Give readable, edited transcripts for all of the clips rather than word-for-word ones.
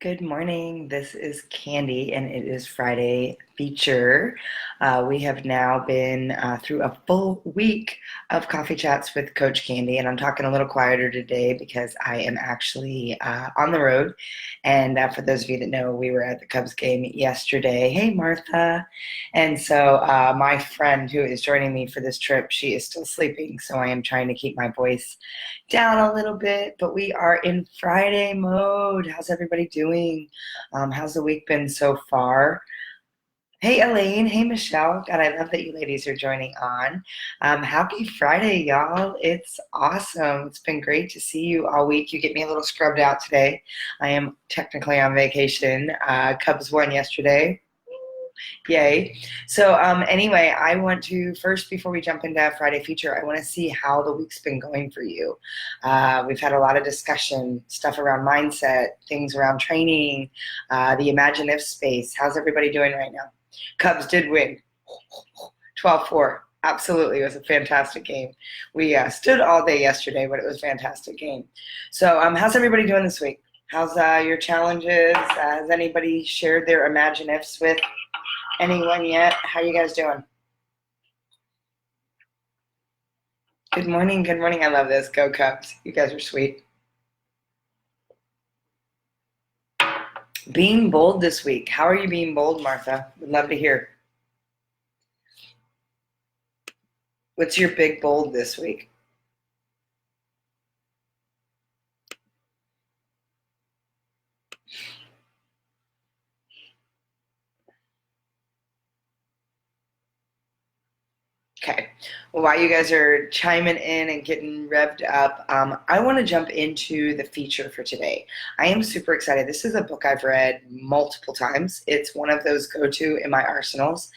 Good morning. This is Candy, and it is Friday feature. We have now been through a full week of coffee chats with Coach Candy, and I'm talking a little quieter today because I am actually on the road. And for those of you that know, we were at the Cubs game yesterday. Hey, Martha. And so my friend who is joining me for this trip, she is still sleeping, so I am trying to keep my voice down a little bit, but we are in Friday mode. How's everybody doing? How's the week been so far? Hey, Elaine. Hey, Michelle. God, I love that you ladies are joining on. Happy Friday, y'all. It's awesome. It's been great to see you all week. You get me a little scrubbed out today. I am technically on vacation. Cubs won yesterday. Yay. So anyway, I want to first, before we jump into Friday feature, I want to see how the week's been going for you. We've had a lot of discussion, stuff around mindset, things around training, the imaginative space. How's everybody doing right now? Cubs did win 12-4. Absolutely. It was a fantastic game. We stood all day yesterday, but it was a fantastic game. So how's everybody doing this week? How's your challenges? Has anybody shared their imaginatives with anyone yet? How you guys doing? Good morning, good morning. I love this. Go Cubs. You guys are sweet. Being bold this week. How are you being bold, Martha? Would love to hear. What's your big bold this week? Okay. Well, while you guys are chiming in and getting revved up, I want to jump into the feature for today. I am super excited. This is a book I've read multiple times. It's one of those go-to in my arsenals.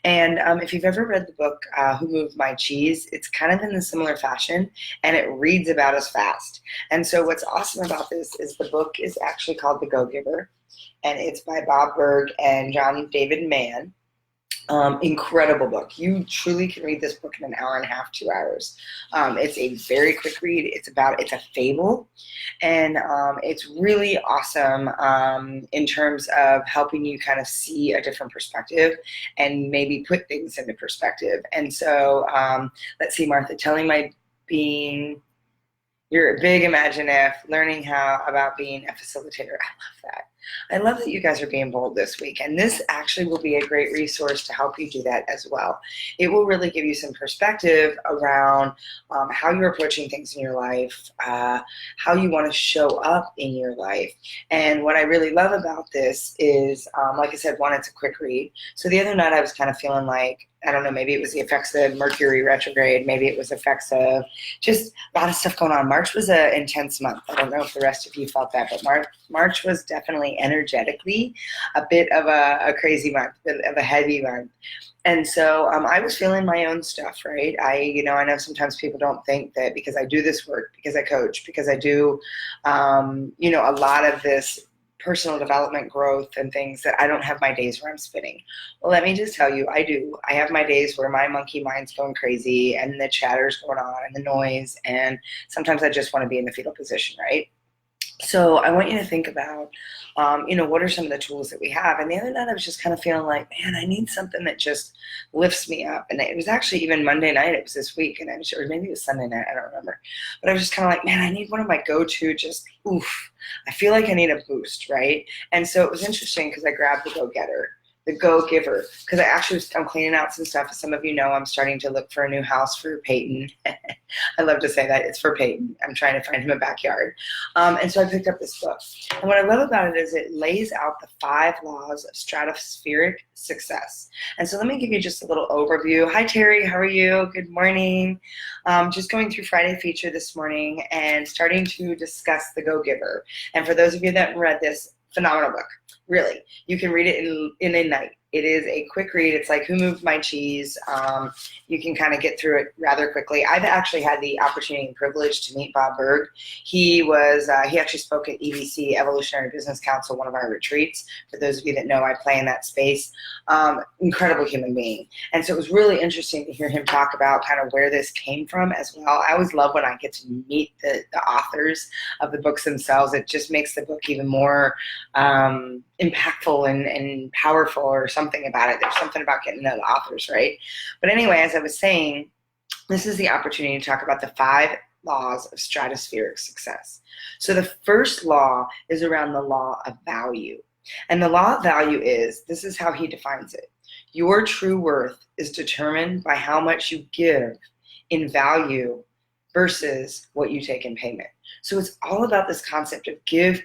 And if you've ever read the book, Who Moved My Cheese, it's kind of in a similar fashion, and it reads about as fast. And so what's awesome about this is the book is actually called The Go-Giver, and it's by Bob Burg and John David Mann. Incredible book. You truly can read this book in an hour and a half, 2 hours. It's a very quick read. It's a fable, and it's really awesome in terms of helping you kind of see a different perspective and maybe put things into perspective. And so, let's see, Martha, telling my being you're a big imaginative, learning how about being a facilitator. I love that. I love that you guys are being bold this week, and this actually will be a great resource to help you do that as well. It will really give you some perspective around how you're approaching things in your life, how you want to show up in your life. And what I really love about this is, like I said, one, it's a quick read. So the other night I was kind of feeling like, I don't know, maybe it was the effects of Mercury retrograde, maybe it was effects of just a lot of stuff going on. March was an intense month. I don't know if the rest of you felt that, but March was definitely energetically a bit of a crazy month, of a heavy month. And so I was feeling my own stuff, right? I know sometimes people don't think that because I do this work, because I coach, because I do, a lot of this personal development growth and things, that I don't have my days where I'm spinning. Well, let me just tell you, I do. I have my days where my monkey mind's going crazy and the chatter's going on and the noise, and sometimes I just want to be in the fetal position, right? So I want you to think about, what are some of the tools that we have? And the other night I was just kind of feeling like, man, I need something that just lifts me up. And it was actually even Monday night, it was this week, and or maybe it was Sunday night, I don't remember. But I was just kind of like, man, I need one of my go-to, just, oof, I feel like I need a boost, right? And so it was interesting because I grabbed the Go-Getter, the Go-Giver, because I'm cleaning out some stuff. As some of you know, I'm starting to look for a new house for Peyton. I love to say that. It's for Peyton. I'm trying to find him a backyard. And so I picked up this book. And what I love about it is it lays out the 5 laws of stratospheric success. And so let me give you just a little overview. Hi, Terry. How are you? Good morning. Just going through Friday feature this morning and starting to discuss the Go-Giver. And for those of you that haven't read this, phenomenal book. Really. You can read it in a night. It is a quick read. It's like Who Moved My Cheese? You can kind of get through it rather quickly. I've actually had the opportunity and privilege to meet Bob Burg. He actually spoke at EBC, Evolutionary Business Council, one of our retreats. For those of you that know, I play in that space. Incredible human being. And so it was really interesting to hear him talk about kind of where this came from as well. I always love when I get to meet the authors of the books themselves. It just makes the book even more impactful and powerful, or something about it. There's something about getting to know the authors, right? But anyway, as I was saying, this is the opportunity to talk about the 5 laws of stratospheric success. So the first law is around the law of value. And the law of value this is how he defines it. Your true worth is determined by how much you give in value versus what you take in payment. So it's all about this concept of give,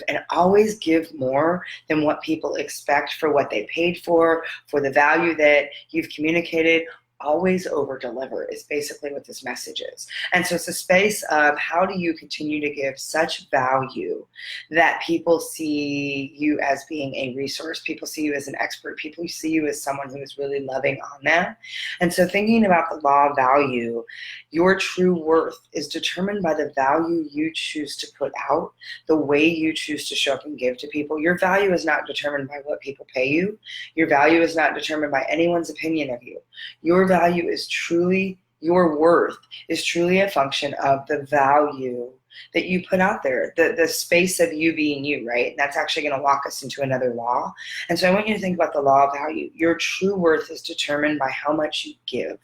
and always give more than what people expect for what they paid for the value that you've communicated. Always over deliver is basically what this message is. And so it's a space of how do you continue to give such value that people see you as being a resource, people see you as an expert, people see you as someone who is really loving on them. And so thinking about the law of value, your true worth is determined by the value you choose to put out, the way you choose to show up and give to people. Your value is not determined by what people pay you. Your value is not determined by anyone's opinion of you. Your value is truly, your worth is truly a function of the value that you put out there, the space of you being you, right? And that's actually going to walk us into another law. And so I want you to think about the law of value. Your true worth is determined by how much you give.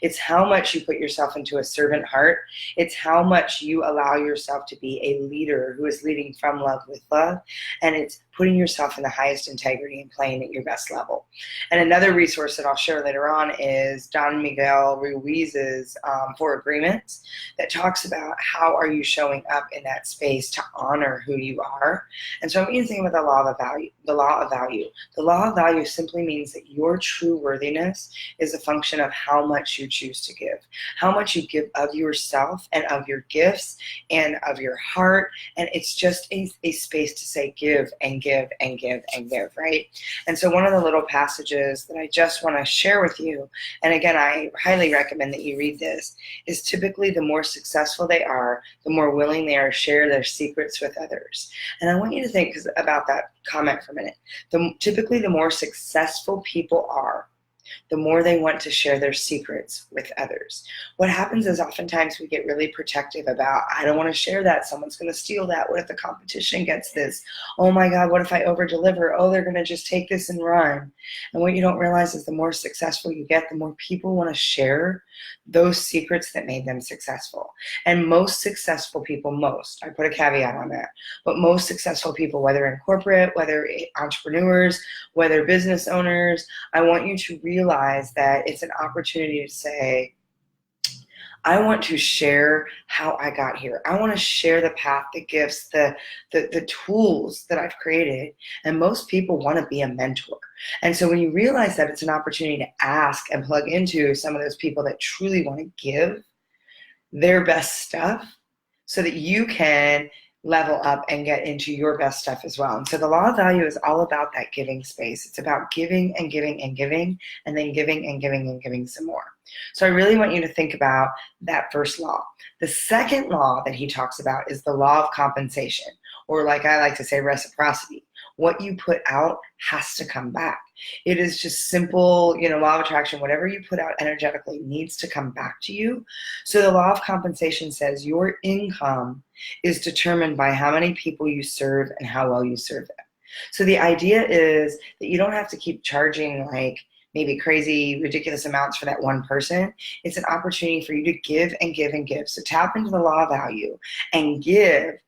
It's how much you put yourself into a servant heart. It's how much you allow yourself to be a leader who is leading from love with love. And it's putting yourself in the highest integrity and playing at your best level. And another resource that I'll share later on is Don Miguel Ruiz's 4 Agreements, that talks about how are you showing up in that space to honor who you are. And so I want you to think about the law of value. The law of value. The law of value simply means that your true worthiness is a function of how much you choose to give, how much you give of yourself and of your gifts and of your heart. And it's just a space to say give and give and give and give, right? And so one of the little passages that I just want to share with you, and again, I highly recommend that you read this, is typically the more successful they are, the more willing they are to share their secrets with others. And I want you to think about that comment for a minute. Typically, the more successful people are, the more they want to share their secrets with others. What happens is oftentimes we get really protective about, I don't want to share that. Someone's going to steal that. What if the competition gets this? Oh my God, what if I over deliver? Oh, they're going to just take this and run. And what you don't realize is the more successful you get, the more people want to share those secrets that made them successful. And most successful people, I put a caveat on that, but most successful people, whether in corporate, whether entrepreneurs, whether business owners, I want you to realize that it's an opportunity to say, I want to share how I got here. I want to share the path, the gifts, the tools that I've created. And most people want to be a mentor. And so when you realize that it's an opportunity to ask and plug into some of those people that truly want to give their best stuff so that you can level up and get into your best stuff as well. And so the law of value is all about that giving space. It's about giving and giving and giving, and then giving and giving and giving some more. So I really want you to think about that first law. The second law that he talks about is the law of compensation, or like I like to say, reciprocity. What you put out has to come back. It is just simple, law of attraction. Whatever you put out energetically needs to come back to you. So the law of compensation says your income is determined by how many people you serve and how well you serve them. So the idea is that you don't have to keep charging like maybe crazy, ridiculous amounts for that one person. It's an opportunity for you to give and give and give. So tap into the law of value and give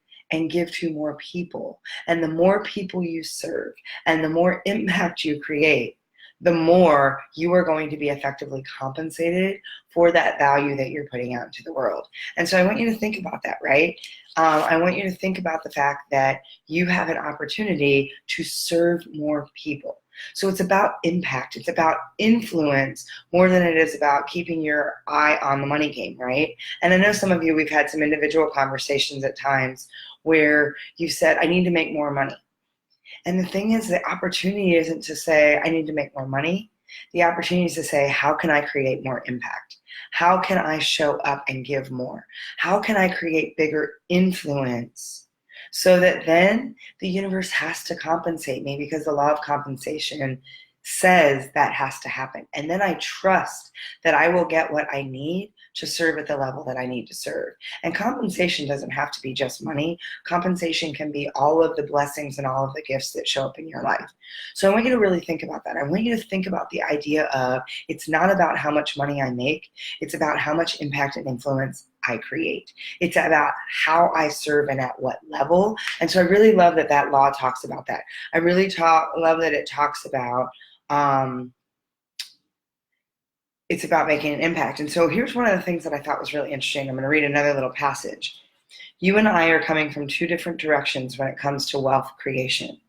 to more people. And the more people you serve and the more impact you create, the more you are going to be effectively compensated for that value that you're putting out into the world. And so I want you to think about that, right? I want you to think about the fact that you have an opportunity to serve more people. So it's about impact. It's about influence more than it is about keeping your eye on the money game, right? And I know some of you, we've had some individual conversations at times where you said, I need to make more money. And the thing is, the opportunity isn't to say, I need to make more money. The opportunity is to say, how can I create more impact? How can I show up and give more? How can I create bigger influence? So that then the universe has to compensate me because the law of compensation says that has to happen. And then I trust that I will get what I need to serve at the level that I need to serve. And compensation doesn't have to be just money. Compensation can be all of the blessings and all of the gifts that show up in your life. So I want you to really think about that. I want you to think about the idea of it's not about how much money I make. It's about how much impact and influence I create. It's about how I serve and at what level. And so I really love that that law talks about that. I really love that it talks about it's about making an impact. And so here's one of the things that I thought was really interesting. I'm going to read another little passage. You and I are coming from two different directions when it comes to wealth creation.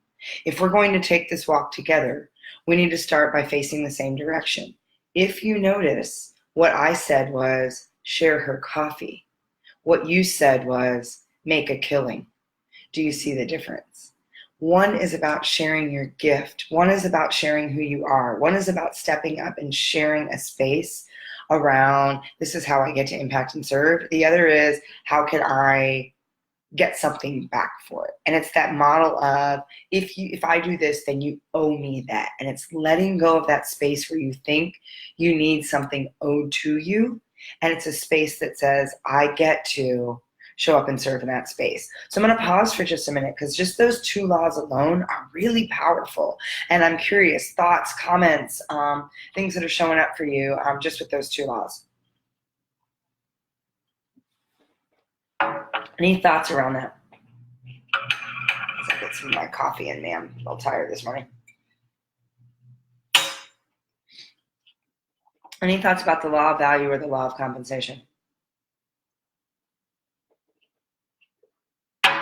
If we're going to take this walk together, we need to start by facing the same direction. If you notice, what I said was share her coffee. What you said was make a killing. Do you see the difference? One is about sharing your gift. One is about sharing who you are. One is about stepping up and sharing a space around this is how I get to impact and serve. The other is how can I get something back for it? And it's that model of if I do this, then you owe me that. And it's letting go of that space where you think you need something owed to you. And it's a space that says, I get to show up and serve in that space. So I'm going to pause for just a minute because just those two laws alone are really powerful. And I'm curious, thoughts, comments, things that are showing up for you just with those two laws. Any thoughts around that? As I get some of my coffee in me, I'm a little tired this morning. Any thoughts about the law of value or the law of compensation?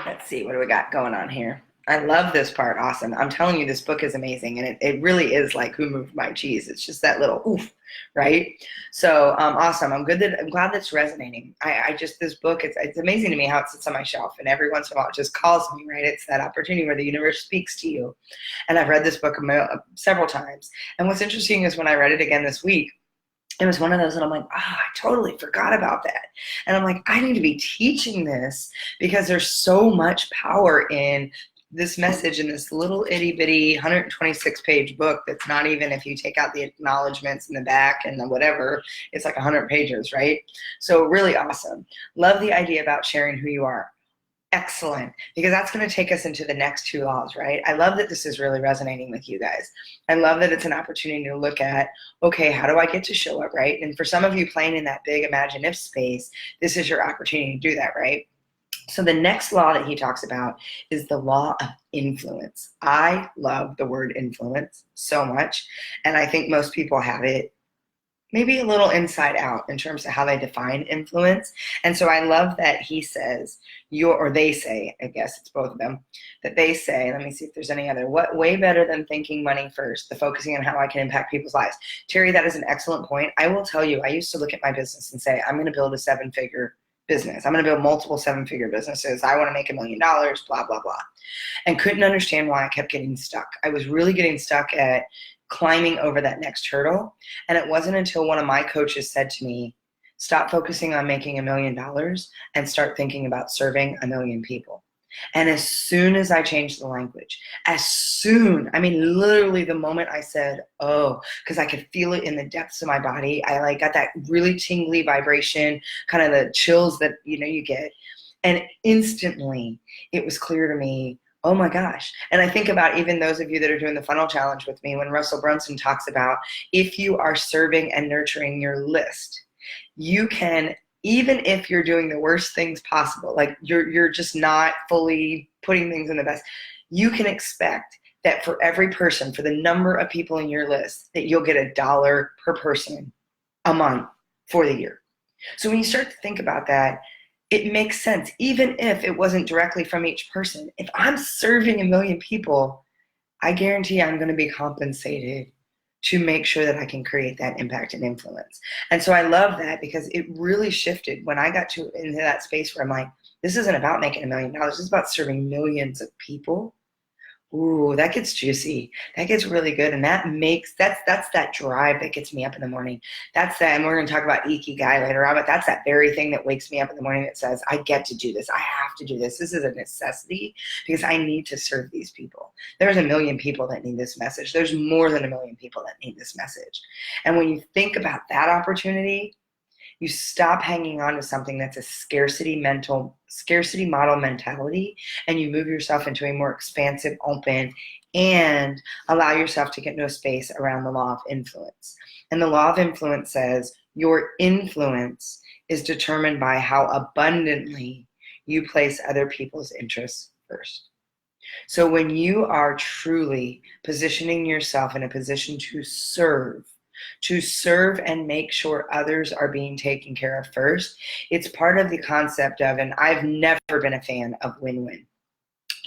Let's see, what do we got going on here? I love this part. Awesome. I'm telling you, this book is amazing. And it really is like Who Moved My Cheese. It's just that little oof, right? So awesome. I'm glad that's resonating. I just, this book, it's amazing to me how it sits on my shelf. And every once in a while, it just calls me, right? It's that opportunity where the universe speaks to you. And I've read this book several times. And what's interesting is when I read it again this week, it was one of those that I'm like, I totally forgot about that. And I'm like, I need to be teaching this because there's so much power in this message in this little itty bitty 126 page book that's not even, if you take out the acknowledgments in the back and the whatever, it's like 100 pages, right? So really awesome. Love the idea about sharing who you are. Excellent, because that's going to take us into the next two laws, right? I love that this is really resonating with you guys. I love that it's an opportunity to look at, okay, how do I get to show up, right? And for some of you playing in that big imagine if space, this is your opportunity to do that, right? So the next law that he talks about is the law of influence. I love the word influence so much, and I think most people have it maybe a little inside out in terms of how they define influence. And so I love that he says, or they say, I guess it's both of them, that they say, let me see if there's any other, what way better than thinking money first, the focusing on how I can impact people's lives. Terry, that is an excellent point. I will tell you, I used to look at my business and say, I'm going to build a 7-figure business. I'm going to build multiple 7-figure businesses. I want to make $1 million, blah, blah, blah. And couldn't understand why I kept getting stuck. I was really getting stuck at climbing over that next hurdle. And it wasn't until one of my coaches said to me, stop focusing on making $1 million and start thinking about serving 1 million people. And as soon as I changed the language, I mean, literally the moment I said, oh, because I could feel it in the depths of my body. I like got that really tingly vibration, kind of the chills that, you get. And instantly it was clear to me, oh my gosh. And I think about even those of you that are doing the funnel challenge with me, when Russell Brunson talks about if you are serving and nurturing your list, you can, even if you're doing the worst things possible, like you're just not fully putting things in the best, you can expect that for every person, for the number of people in your list, that you'll get $1 per person a month for the year. So when you start to think about that, it makes sense, even if it wasn't directly from each person. If I'm serving 1 million people, I guarantee I'm going to be compensated to make sure that I can create that impact and influence. And so I love that because it really shifted when I got into that space where I'm like, this isn't about making $1 million. This is about serving millions of people. Ooh, that gets juicy. That gets really good. And that's that drive that gets me up in the morning. That's that, and we're gonna talk about Ikigai later on, but that's that very thing that wakes me up in the morning that says, I get to do this. I have to do this. This is a necessity because I need to serve these people. There's a million people that need this message. There's more than a million people that need this message. And when you think about that opportunity, you stop hanging on to something that's a scarcity model mentality, and you move yourself into a more expansive, open, and allow yourself to get into a space around the law of influence. And the law of influence says your influence is determined by how abundantly you place other people's interests first. So when you are truly positioning yourself in a position to serve and make sure others are being taken care of first, it's part of the concept of, and I've never been a fan of win-win.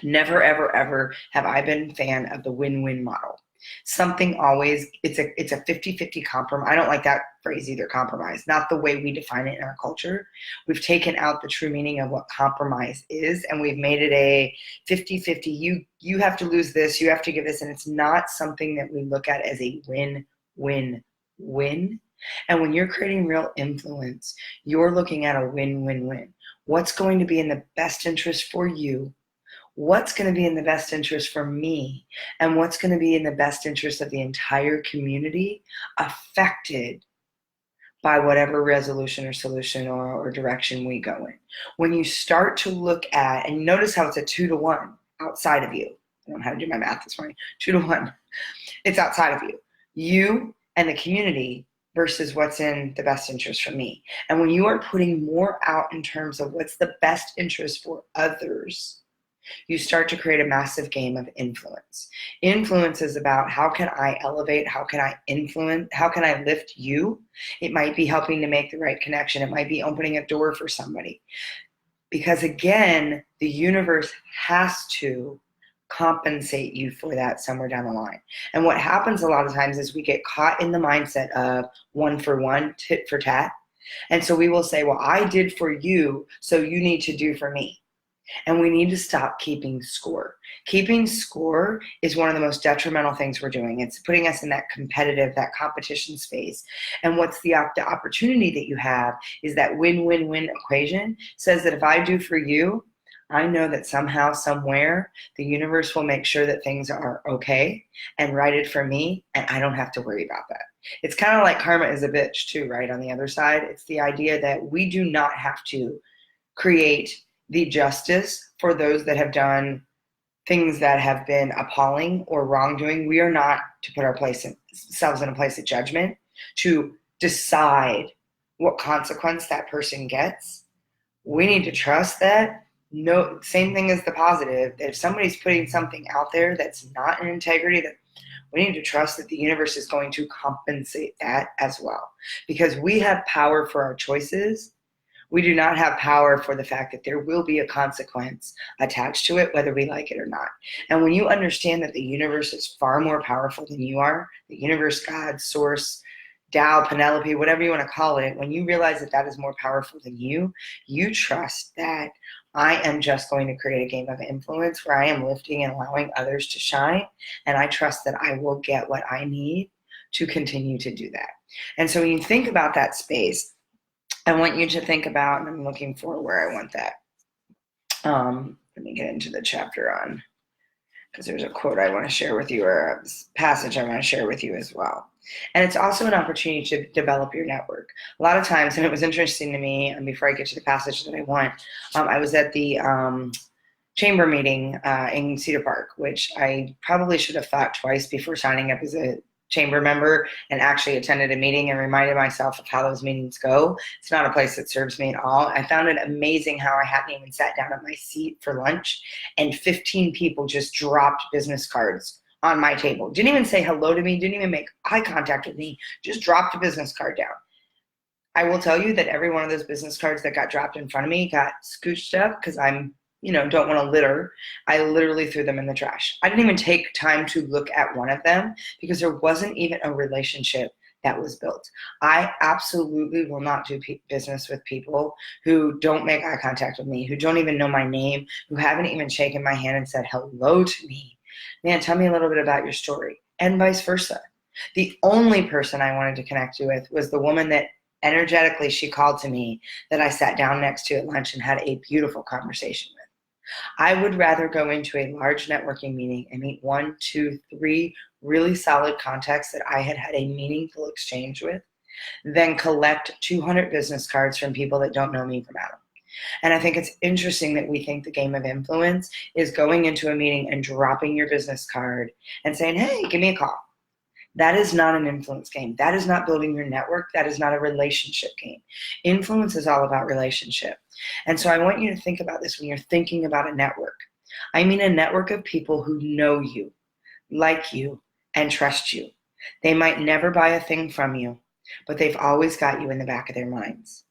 Never, ever, ever have I been a fan of the win-win model. Something always, it's a 50-50 compromise. I don't like that phrase either, compromise, not the way we define it in our culture. We've taken out the true meaning of what compromise is, and we've made it a 50-50. You have to lose this, you have to give this, and it's not something that we look at as a win-win-win. And when you're creating real influence, you're looking at a win-win-win. What's going to be in the best interest for you? What's going to be in the best interest for me? And what's going to be in the best interest of the entire community affected by whatever resolution or solution or direction we go in? When you start to look at, and notice how it's a 2-to-1 outside of you. I don't know how to do my math this morning. 2-to-1. It's outside of you. You and the community versus what's in the best interest for me. And when you are putting more out in terms of what's the best interest for others, you start to create a massive game of influence. Influence is about how can I elevate, how can I influence, how can I lift you? It might be helping to make the right connection. It might be opening a door for somebody. Because again, the universe has to compensate you for that somewhere down the line. And what happens a lot of times is we get caught in the mindset of one for one, tit for tat. And so we will say, well, I did for you, so you need to do for me. And we need to stop keeping score. Keeping score is one of the most detrimental things we're doing. It's putting us in that competitive, that competition space. And what's the opportunity that you have is that win-win-win equation says that if I do for you, I know that somehow, somewhere, the universe will make sure that things are okay and righted for me, and I don't have to worry about that. It's kind of like karma is a bitch too, right? On the other side, it's the idea that we do not have to create the justice for those that have done things that have been appalling or wrongdoing. We are not to put ourselves in a place of judgment to decide what consequence that person gets. We need to trust that. No, same thing as the positive, that if somebody's putting something out there that's not in integrity, that we need to trust that the universe is going to compensate that as well. Because we have power for our choices. We do not have power for the fact that there will be a consequence attached to it, whether we like it or not. And when you understand that the universe is far more powerful than you are, the universe, God, source, Tao, Penelope, whatever you want to call it, when you realize that that is more powerful than you trust that I am just going to create a game of influence where I am lifting and allowing others to shine. And I trust that I will get what I need to continue to do that. And so when you think about that space, I want you to think about, and I'm looking for where I want that. Let me get into the chapter on, because there's a quote I want to share with you, or a passage I want to share with you as well. And it's also an opportunity to develop your network. A lot of times, and it was interesting to me, and before I get to the passage that I want, I was at the chamber meeting in Cedar Park, which I probably should have thought twice before signing up as a chamber member and actually attended a meeting and reminded myself of how those meetings go. It's not a place that serves me at all. I found it amazing how I hadn't even sat down at my seat for lunch and 15 people just dropped business cards on my table. Didn't even say hello to me, didn't even make eye contact with me, just dropped a business card down. I will tell you that every one of those business cards that got dropped in front of me got scooched up because I'm don't want to litter. I literally threw them in the trash. I didn't even take time to look at one of them because there wasn't even a relationship that was built. I absolutely will not do business with people who don't make eye contact with me, who don't even know my name, who haven't even shaken my hand and said hello to me. Man, tell me a little bit about your story, and vice versa. The only person I wanted to connect you with was the woman that energetically she called to me, that I sat down next to at lunch and had a beautiful conversation with. I would rather go into a large networking meeting and meet one, two, three really solid contacts that I had had a meaningful exchange with than collect 200 business cards from people that don't know me from Adam. And I think it's interesting that we think the game of influence is going into a meeting and dropping your business card and saying, hey, give me a call. That is not an influence game. That is not building your network. That is not a relationship game. Influence is all about relationship. And so I want you to think about this when you're thinking about a network. I mean a network of people who know you, like you, and trust you. They might never buy a thing from you, but they've always got you in the back of their minds.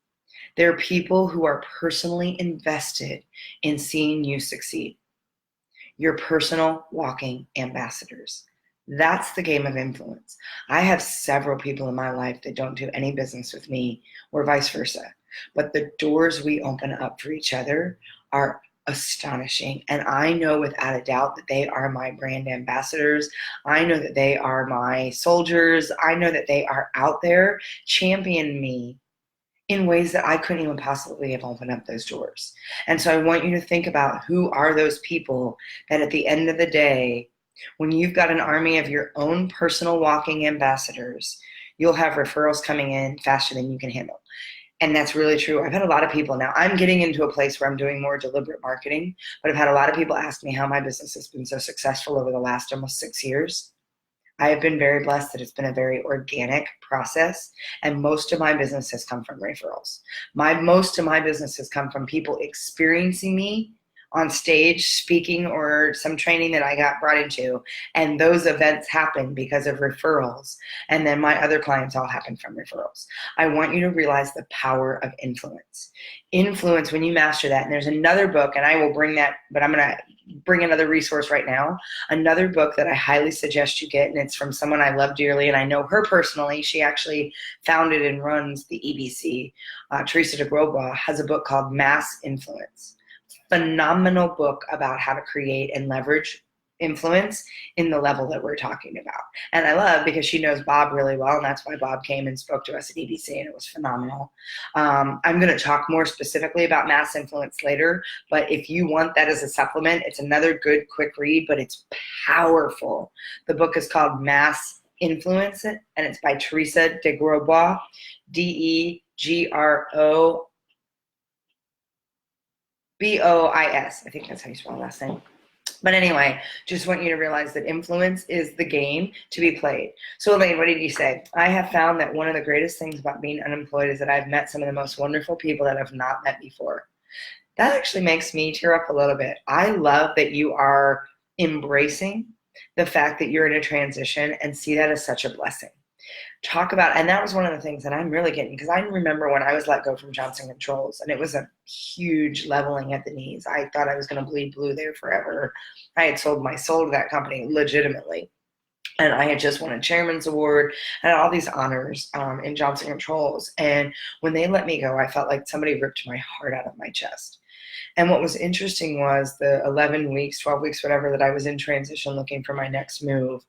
They're people who are personally invested in seeing you succeed. Your personal walking ambassadors. That's the game of influence. I have several people in my life that don't do any business with me or vice versa. But the doors we open up for each other are astonishing. And I know without a doubt that they are my brand ambassadors. I know that they are my soldiers. I know that they are out there championing me in ways that I couldn't even possibly have opened up those doors. And so I want you to think about who are those people that at the end of the day, when you've got an army of your own personal walking ambassadors, you'll have referrals coming in faster than you can handle. And that's really true. I've had a lot of people now. I'm getting into a place where I'm doing more deliberate marketing, but I've had a lot of people ask me how my business has been so successful over the last almost 6 years. I have been very blessed that it's been a very organic process, and most of my business has come from referrals. Most of my business has come from people experiencing me on stage speaking or some training that I got brought into, and those events happen because of referrals, and then my other clients all happen from referrals. I want you to realize the power of influence. Influence, when you master that, and there's another book, and I will bring that, but I'm going to bring another resource right now, another book that I highly suggest you get, and it's from someone I love dearly, and I know her personally. She actually founded and runs the EBC. Teresa de Grosbois has a book called Mass Influence. Phenomenal book about how to create and leverage influence in the level that we're talking about. And I love because she knows Bob really well, and that's why Bob came and spoke to us at EBC, and it was phenomenal. I'm going to talk more specifically about mass influence later, but if you want that as a supplement, it's another good quick read, but it's powerful. The book is called Mass Influence, and it's by Teresa de Grosbois, Degrobois. I think that's how you spell the last name. But anyway, just want you to realize that influence is the game to be played. So Elaine, what did you say? I have found that one of the greatest things about being unemployed is that I've met some of the most wonderful people that I've not met before. That actually makes me tear up a little bit. I love that you are embracing the fact that you're in a transition and see that as such a blessing. Talk about, and that was one of the things that I'm really getting, because I remember when I was let go from Johnson Controls, and it was a huge leveling at the knees. I thought I was going to bleed blue there forever. I had sold my soul to that company legitimately, and I had just won a chairman's award and all these honors in Johnson Controls. And when they let me go, I felt like somebody ripped my heart out of my chest. And what was interesting was the 11 weeks, 12 weeks, whatever, that I was in transition looking for my next move.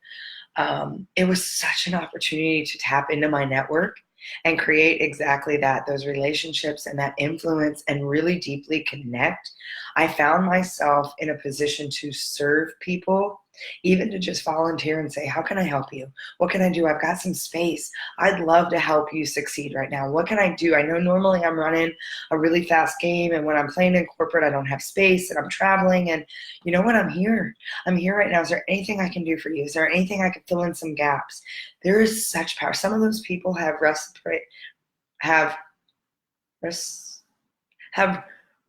It was such an opportunity to tap into my network and create exactly that, those relationships and that influence, and really deeply connect. I found myself in a position to serve people, even to just volunteer and say, how can I help you? What can I do? I've got some space. I'd love to help you succeed right now. What can I do? I know normally I'm running a really fast game, and when I'm playing in corporate, I don't have space, and I'm traveling, and you know what? I'm here. I'm here right now. Is there anything I can do for you? Is there anything I can fill in some gaps? There is such power. Some of those people have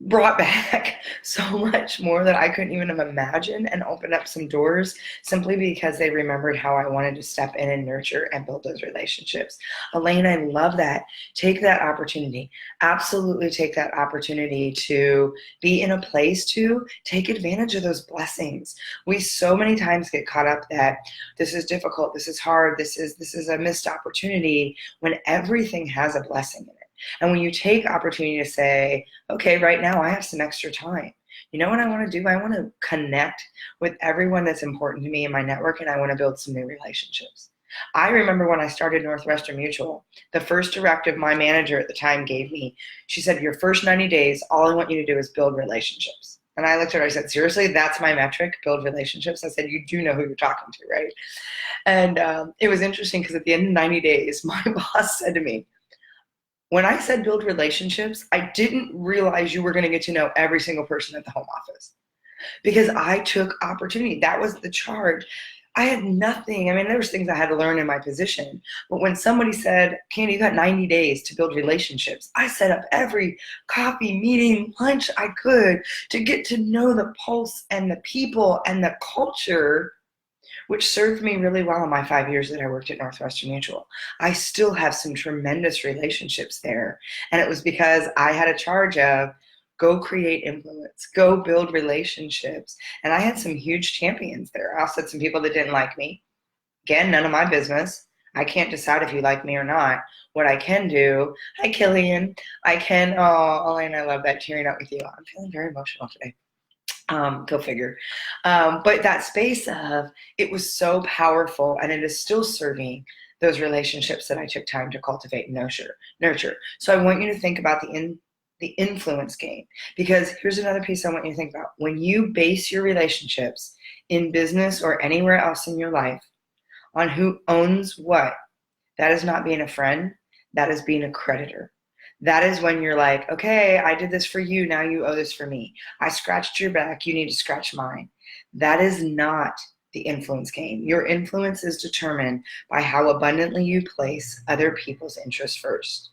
brought back so much more that I couldn't even have imagined, and opened up some doors simply because they remembered how I wanted to step in and nurture and build those relationships. Elaine, I love that. Take that opportunity. Absolutely take that opportunity to be in a place to take advantage of those blessings. We so many times get caught up that this is difficult, this is hard, this is a missed opportunity, when everything has a blessing in it. And when you take opportunity to say, okay, right now I have some extra time. You know what I want to do? I want to connect with everyone that's important to me in my network, and I want to build some new relationships. I remember when I started Northwestern Mutual, the first directive my manager at the time gave me, she said, your first 90 days, all I want you to do is build relationships. And I looked at her, I said, seriously, that's my metric, build relationships? I said, you do know who you're talking to, right? And it was interesting because at the end of 90 days, my boss said to me, when I said build relationships, I didn't realize you were going to get to know every single person at the home office, because I took opportunity. That was the charge. I had nothing. I mean, there was things I had to learn in my position. But when somebody said, Candy, you got 90 days to build relationships, I set up every coffee, meeting, lunch I could to get to know the pulse and the people and the culture, which served me really well in my 5 years that I worked at Northwestern Mutual. I still have some tremendous relationships there. And it was because I had a charge of go create influence, go build relationships. And I had some huge champions there. I also had some people that didn't like me. Again, none of my business. I can't decide if you like me or not. What I can do, hi Killian, I can, oh, Elaine, I love that, tearing up with you. I'm feeling very emotional today. Go figure. But that space of, it was so powerful, and it is still serving those relationships that I took time to cultivate and nurture. So I want you to think about the influence game, because here's another piece I want you to think about. When you base your relationships in business or anywhere else in your life on who owns what, that is not being a friend, that is being a creditor. That is when you're like, okay, I did this for you, now you owe this for me. I scratched your back, you need to scratch mine. That is not the influence game. Your influence is determined by how abundantly you place other people's interests first.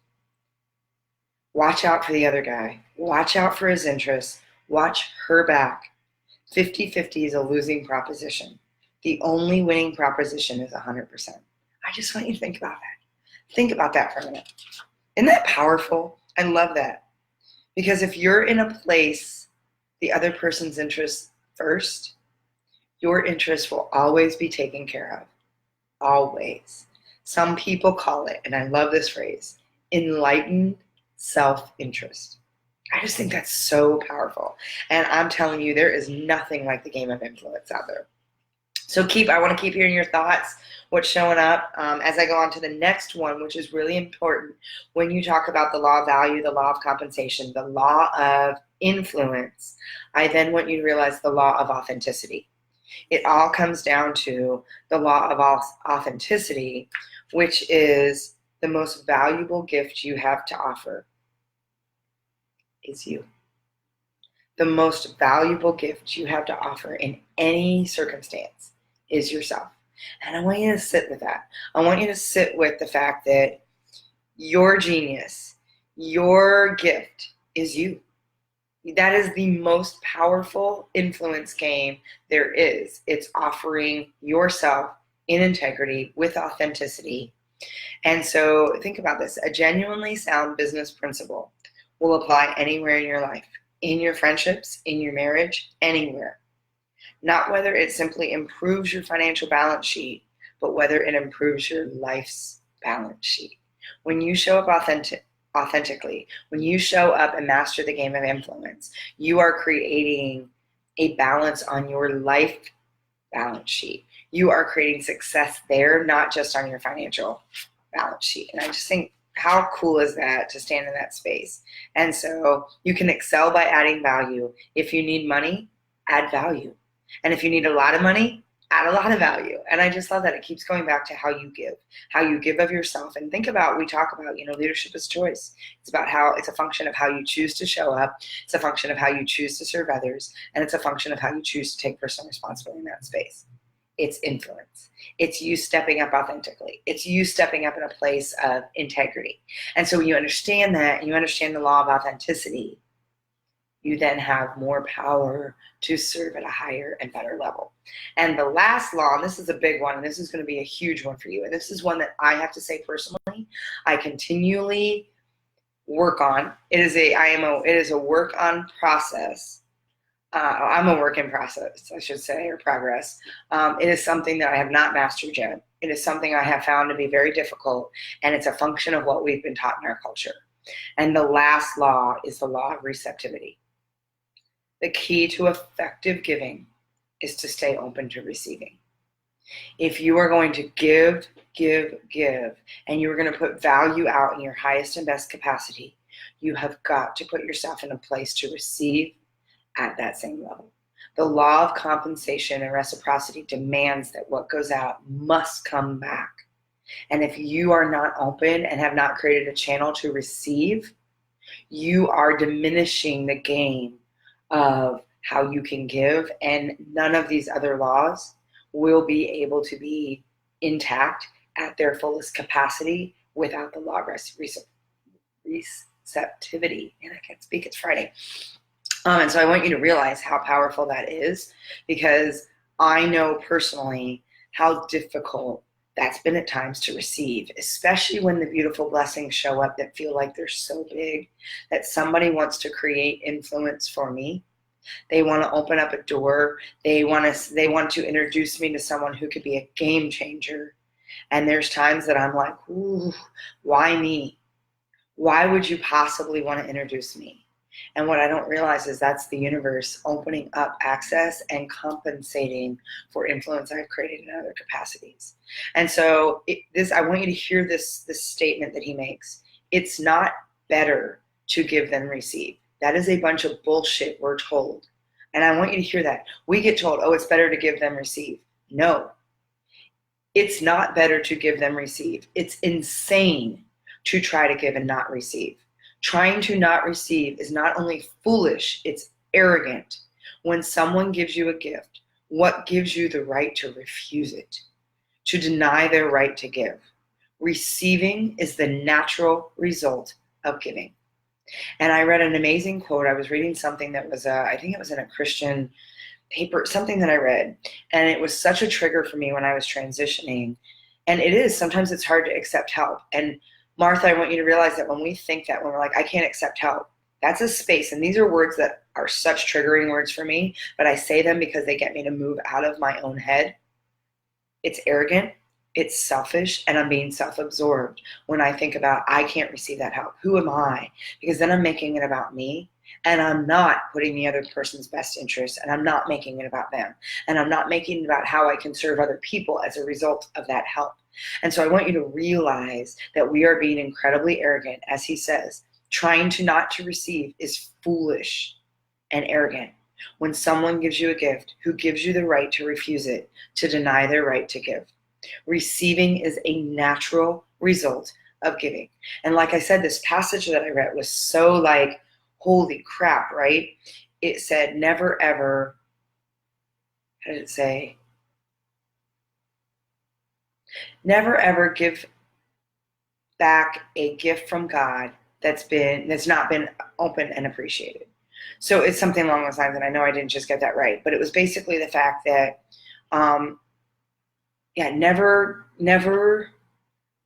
Watch out for the other guy. Watch out for his interests. Watch her back. 50-50 is a losing proposition. The only winning proposition is 100%. I just want you to think about that. Think about that for a minute. Isn't that powerful? I love that. Because if you're in a place, the other person's interests first, your interests will always be taken care of. Always. Some people call it, and I love this phrase, enlightened self-interest. I just think that's so powerful. And I'm telling you, there is nothing like the game of influence out there. So I want to keep hearing your thoughts, what's showing up as I go on to the next one, which is really important when you talk about the law of value, the law of compensation, the law of influence. I then want you to realize the law of authenticity. It all comes down to the law of authenticity, which is the most valuable gift you have to offer is you. The most valuable gift you have to offer in any circumstance is yourself. And I want you to sit with that. I want you to sit with the fact that your genius, your gift is you. That is the most powerful influence game there is. It's offering yourself in integrity with authenticity. And so think about this. A genuinely sound business principle will apply anywhere in your life, in your friendships, in your marriage, anywhere. Not whether it simply improves your financial balance sheet, but whether it improves your life's balance sheet. When you show up authentically, when you show up and master the game of influence, you are creating a balance on your life balance sheet. You are creating success there, not just on your financial balance sheet. And I just think, how cool is that to stand in that space? And so you can excel by adding value. If you need money, add value. And if you need a lot of money, add a lot of value. And I just love that it keeps going back to how you give of yourself. And think about, we talk about, leadership is choice. It's about how it's a function of how you choose to show up. It's a function of how you choose to serve others. And it's a function of how you choose to take personal responsibility in that space. It's influence. It's you stepping up authentically. It's you stepping up in a place of integrity. And so when you understand that, and you understand the law of authenticity, you then have more power to serve at a higher and better level. And the last law, and this is a big one, and this is going to be a huge one for you, and this is one that I have to say personally, I continually work on. It is a work on process. I'm a work in process, I should say, or progress. It is something that I have not mastered yet. It is something I have found to be very difficult, and it's a function of what we've been taught in our culture. And the last law is the law of receptivity. The key to effective giving is to stay open to receiving. If you are going to give, and you're going to put value out in your highest and best capacity, you have got to put yourself in a place to receive at that same level. The law of compensation and reciprocity demands that what goes out must come back. And if you are not open and have not created a channel to receive, you are diminishing the game of how you can give, and none of these other laws will be able to be intact at their fullest capacity without the law of receptivity. And I can't speak, it's Friday. And so I want you to realize how powerful that is, because I know personally how difficult that's been at times to receive, especially when the beautiful blessings show up that feel like they're so big that somebody wants to create influence for me. They want to open up a door. They want to introduce me to someone who could be a game changer. And there's times that I'm like, ooh, why me? Why would you possibly want to introduce me? And what I don't realize is that's the universe opening up access and compensating for influence I've created in other capacities. And so I want you to hear this statement that he makes. It's not better to give than receive. That is a bunch of bullshit we're told. And I want you to hear that. We get told, oh, it's better to give than receive. No, it's not better to give than receive. It's insane to try to give and not receive. Trying to not receive is not only foolish, it's arrogant. When someone gives you a gift, what gives you the right to refuse it, to deny their right to give? Receiving is the natural result of giving. And I read an amazing quote. I was reading something that was, I think it was in a Christian paper, something that I read. And it was such a trigger for me when I was transitioning. And it is, sometimes it's hard to accept help. And Martha, I want you to realize that when we think that, when we're like, I can't accept help, that's a space. And these are words that are such triggering words for me, but I say them because they get me to move out of my own head. It's arrogant, it's selfish, and I'm being self-absorbed when I think about, I can't receive that help. Who am I? Because then I'm making it about me, and I'm not putting the other person's best interest, and I'm not making it about them. And I'm not making it about how I can serve other people as a result of that help. And so I want you to realize that we are being incredibly arrogant. As he says, trying to not to receive is foolish and arrogant. When someone gives you a gift, who gives you the right to refuse it, to deny their right to give? Receiving is a natural result of giving. And like I said, this passage that I read was so like, holy crap, right? It said, never ever, how did it say? Never ever give back a gift from God that's not been open and appreciated. So it's something along those lines, and I know I didn't just get that right, but it was basically the fact that, never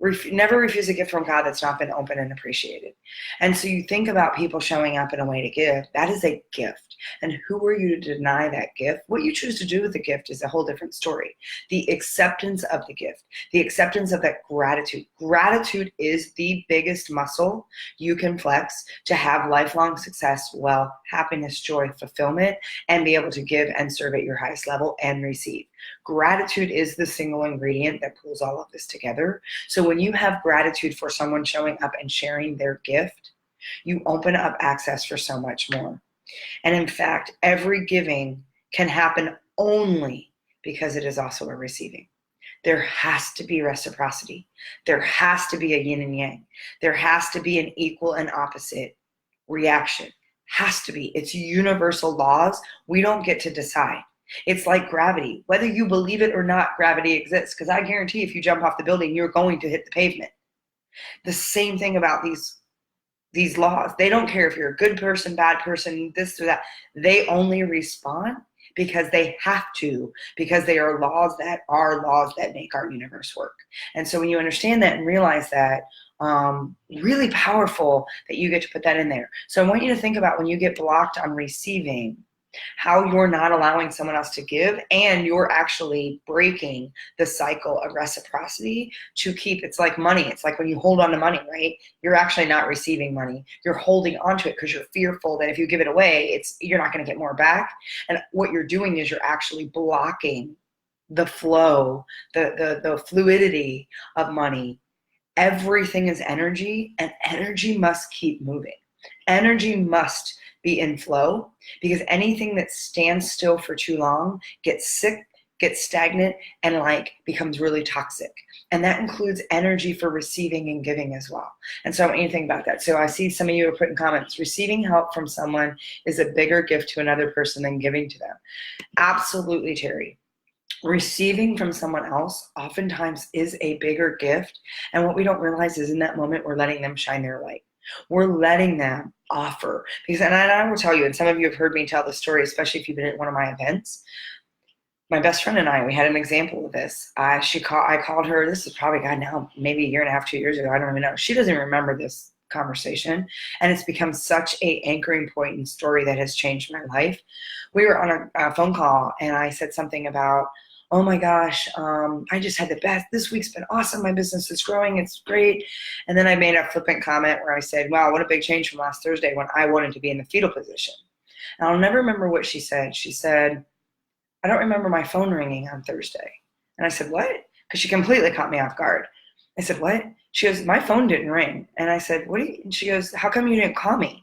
refuse a gift from God that's not been open and appreciated. And so you think about people showing up in a way to give, that is a gift. And who are you to deny that gift? What you choose to do with the gift is a whole different story. The acceptance of the gift, the acceptance of that gratitude. Gratitude is the biggest muscle you can flex to have lifelong success, wealth, happiness, joy, fulfillment, and be able to give and serve at your highest level and receive. Gratitude is the single ingredient that pulls all of this together. So when you have gratitude for someone showing up and sharing their gift, you open up access for so much more. And in fact, every giving can happen only because it is also a receiving. There has to be reciprocity. There has to be a yin and yang. There has to be an equal and opposite reaction. Has to be. It's universal laws. We don't get to decide. It's like gravity. Whether you believe it or not, gravity exists. Because I guarantee if you jump off the building, you're going to hit the pavement. The same thing about these laws. They don't care if you're a good person, bad person, this or that. They only respond because they have to, because they are laws that make our universe work. And so when you understand that and realize that, really powerful that you get to put that in there. So I want you to think about when you get blocked on receiving, how you're not allowing someone else to give, and you're actually breaking the cycle of reciprocity to keep. It's like money. It's like when you hold on to money, right? You're actually not receiving money. You're holding on to it because you're fearful that if you give it away, you're not going to get more back. And what you're doing is you're actually blocking the flow, the fluidity of money. Everything is energy, and energy must keep moving. Energy must be in flow, because anything that stands still for too long gets sick, gets stagnant, and becomes really toxic. And that includes energy for receiving and giving as well. And so I want you to think about that. So I see some of you are putting comments. Receiving help from someone is a bigger gift to another person than giving to them. Absolutely, Terry. Receiving from someone else oftentimes is a bigger gift. And what we don't realize is in that moment, we're letting them shine their light. We're letting them offer. Because, and I will tell you, and some of you have heard me tell this story, especially if you've been at one of my events. My best friend and I, we had an example of this. I called her, this is probably, God, now maybe a year and a half, 2 years ago. I don't even know. She doesn't remember this conversation. And it's become such a anchoring point and story that has changed my life. We were on a phone call, and I said something about, oh my gosh, I just had the best. This week's been awesome. My business is growing. It's great. And then I made a flippant comment where I said, wow, what a big change from last Thursday when I wanted to be in the fetal position. And I'll never remember what she said. She said, I don't remember my phone ringing on Thursday. And I said, what? Because she completely caught me off guard. I said, what? She goes, my phone didn't ring. And I said, what? And she goes, how come you didn't call me?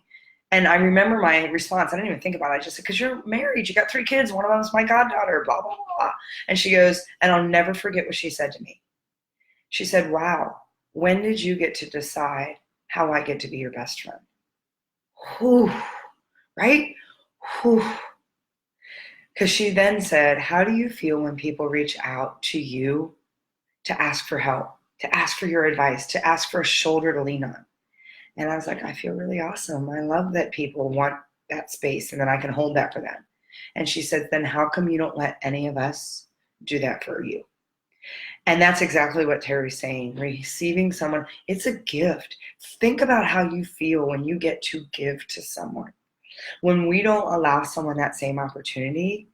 And I remember my response. I didn't even think about it. I just said, because you're married. You got 3 kids. One of them's my goddaughter, blah, blah, blah. And she goes, and I'll never forget what she said to me. She said, wow, when did you get to decide how I get to be your best friend? Whew, right? Whew. Because she then said, how do you feel when people reach out to you to ask for help, to ask for your advice, to ask for a shoulder to lean on? And I was like, I feel really awesome. I love that people want that space and that I can hold that for them. And she said, then how come you don't let any of us do that for you? And that's exactly what Terry's saying. Receiving someone, it's a gift. Think about how you feel when you get to give to someone. When we don't allow someone that same opportunity,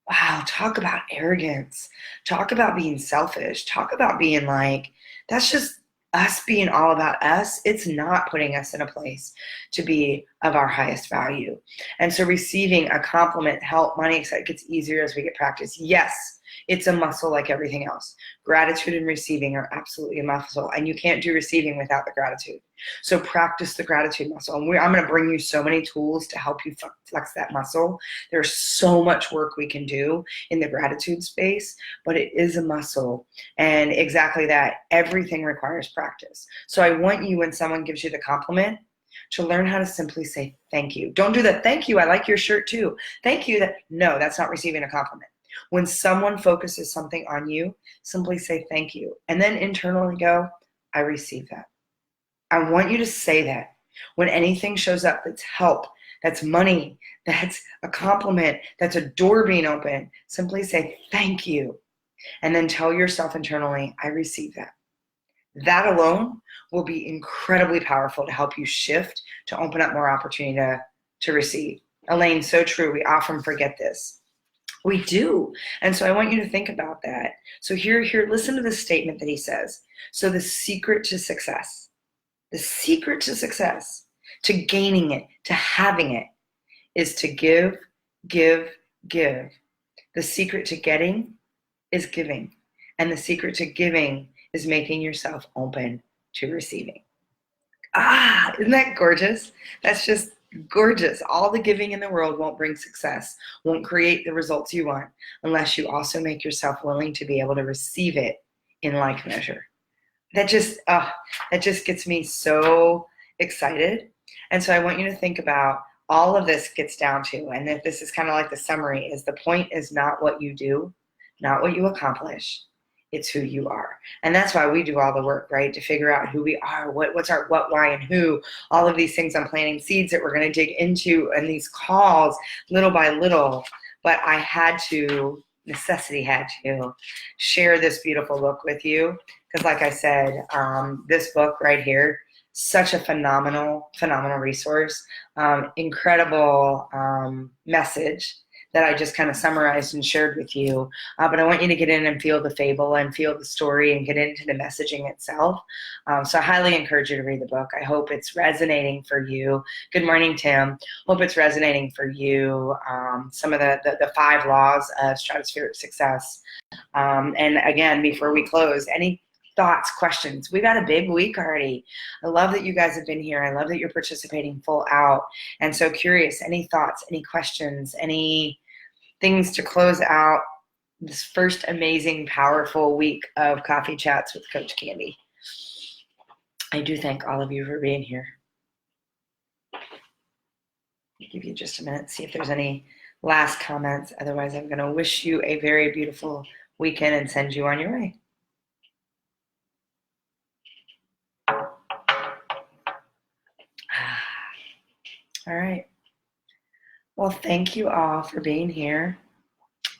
wow, talk about arrogance. Talk about being selfish. Talk about being like, that's just us being all about us. It's not putting us in a place to be of our highest value. And so receiving a compliment, help, money, it gets easier as we get practice. Yes, it's a muscle like everything else. Gratitude and receiving are absolutely a muscle, and you can't do receiving without the gratitude. So practice the gratitude muscle. And I'm going to bring you so many tools to help you flex that muscle. There's so much work we can do in the gratitude space, but it is a muscle. And exactly that, everything requires practice. So I want you, when someone gives you the compliment, to learn how to simply say thank you. Don't do the thank you, I like your shirt too. Thank you. No, that's not receiving a compliment. When someone focuses something on you, simply say thank you. And then internally go, I receive that. I want you to say that. When anything shows up that's help, that's money, that's a compliment, that's a door being open, simply say thank you. And then tell yourself internally, I receive that. That alone will be incredibly powerful to help you shift, to open up more opportunity to receive. Elaine, so true. We often forget this. We do. And so I want you to think about that. So here, listen to this statement that he says. So the secret to success, to gaining it, to having it, is to give, give, give. The secret to getting is giving. And the secret to giving is making yourself open to receiving. Isn't that gorgeous? That's just gorgeous. All the giving in the world won't bring success, won't create the results you want, unless you also make yourself willing to be able to receive it in like measure. That just gets me so excited. And so I want you to think about all of this gets down to, and that this is kind of like the summary, is the point is not what you do, not what you accomplish. It's who you are. And that's why we do all the work, right? To figure out who we are, what's our what, why, and who. All of these things I'm planting seeds that we're going to dig into in these calls little by little. But I necessity had to share this beautiful book with you. Because like I said, this book right here Such a phenomenal resource. Incredible message that I just kind of summarized and shared with you. But I want you to get in and feel the fable and feel the story and get into the messaging itself. So I highly encourage you to read the book. I hope it's resonating for you. Good morning, Tim. Hope it's resonating for you. Some of the 5 laws of stratospheric success. And again, before we close, any thoughts, questions? We got a big week already. I love that you guys have been here. I love that you're participating full out. And so curious, any thoughts, any questions, any things to close out this first amazing, powerful week of Coffee Chats with Coach Candy? I do thank all of you for being here. I'll give you just a minute, see if there's any last comments. Otherwise, I'm going to wish you a very beautiful weekend and send you on your way. All right. Well, thank you all for being here.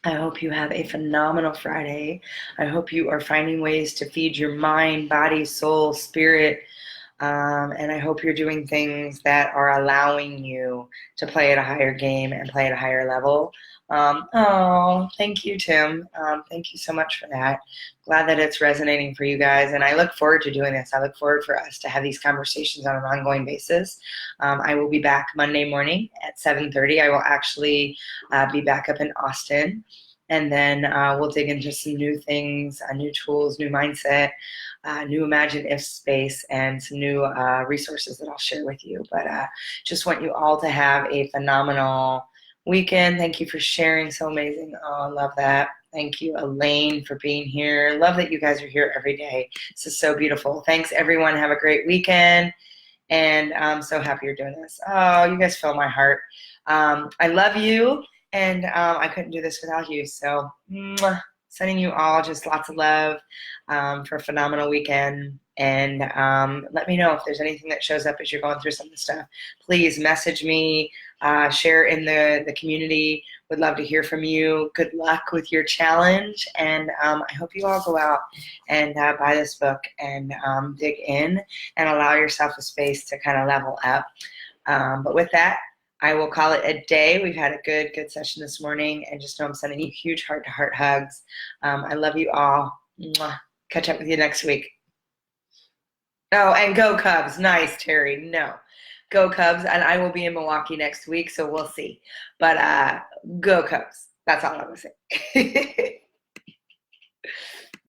I hope you have a phenomenal Friday. I hope you are finding ways to feed your mind, body, soul, spirit, and I hope you're doing things that are allowing you to play at a higher game and play at a higher level. Thank you, Tim. Thank you so much for that. Glad that it's resonating for you guys, and I look forward to doing this. I look forward for us to have these conversations on an ongoing basis. I will be back Monday morning at 7:30. I will actually be back up in Austin, and then we'll dig into some new things, new tools, new mindset, new Imagine If space, and some new resources that I'll share with you. But just want you all to have a phenomenal weekend. Thank you for sharing. So amazing. Oh, I love that. Thank you, Elaine, for being here. Love that you guys are here every day. This is so beautiful. Thanks, everyone. Have a great weekend. And I'm so happy you're doing this. Oh, you guys fill my heart. I love you. And I couldn't do this without you. So sending you all just lots of love for a phenomenal weekend. And let me know if there's anything that shows up as you're going through some of the stuff. Please message me, share in the community. Would love to hear from you. Good luck with your challenge. And I hope you all go out and buy this book and dig in and allow yourself a space to kind of level up. But with that, I will call it a day. We've had a good session this morning, and just know I'm sending you huge heart-to-heart hugs. I love you all. Mwah. Catch up with you next week. Oh, and go Cubs. Nice, Terry. No. Go Cubs, and I will be in Milwaukee next week, so we'll see. But go Cubs. That's all I'm going to say.